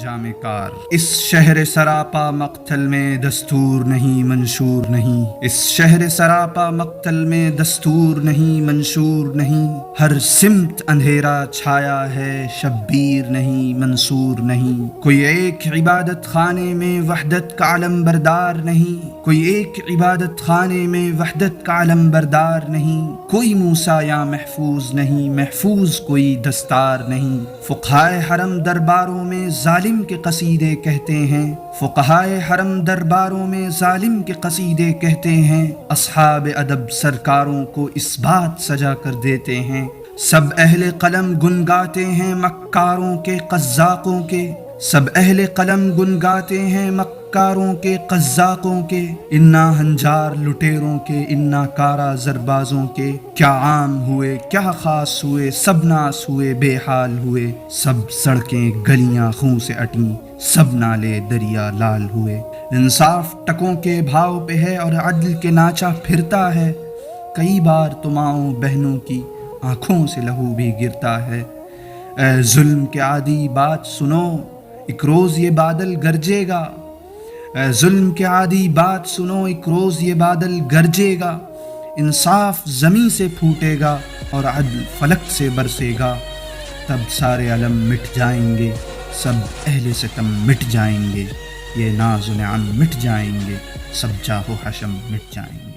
انجام کار۔ اس شہر سراپا مقتل میں دستور نہیں منشور نہیں، اس شہر سراپا مقتل میں دستور نہیں منشور نہیں، ہر سمت اندھیرا چھایا ہے شبیر نہیں منصور نہیں، کوئی ایک عبادت خانے میں وحدت کا علم بردار نہیں، کوئی ایک عبادت خانے میں وحدت کا علم بردار نہیں، کوئی موسیٰ یا محفوظ نہیں، محفوظ کوئی دستار نہیں۔ فقہائے حرم درباروں میں ظالم کے قصیدے کہتے ہیں، فقہائے حرم درباروں میں ظالم کے قصیدے کہتے ہیں، اصحاب ادب سرکاروں کو اس بات سجا کر دیتے ہیں، سب اہل قلم گنگاتے ہیں مکاروں کے قزاقوں کے، سب اہل قلم گنگاتے ہیں مکاروں کے قزاقوں کے، انا ہنجار لٹیروں کے انا کارا زربازوں کے، کیا عام ہوئے کیا خاص ہوئے سب ناس ہوئے بے حال ہوئے، سب سڑکیں گلیاں خون سے اٹیں سب نالے دریا لال ہوئے، انصاف ٹکوں کے بھاؤ پہ ہے اور عدل کے ناچا پھرتا ہے، کئی بار تو ماؤں بہنوں کی آنکھوں سے لہو بھی گرتا ہے، اے ظلم کے عادی بات سنو ایک روز یہ بادل گرجے گا، اے ظلم کے عادی بات سنو ایک روز یہ بادل گرجے گا، انصاف زمیں سے پھوٹے گا اور عدل فلک سے برسے گا، تب سارے علم مٹ جائیں گے سب اہل ستم مٹ جائیں گے، یہ ناز و نعم مٹ جائیں گے سب جاہ و حشم مٹ جائیں گے۔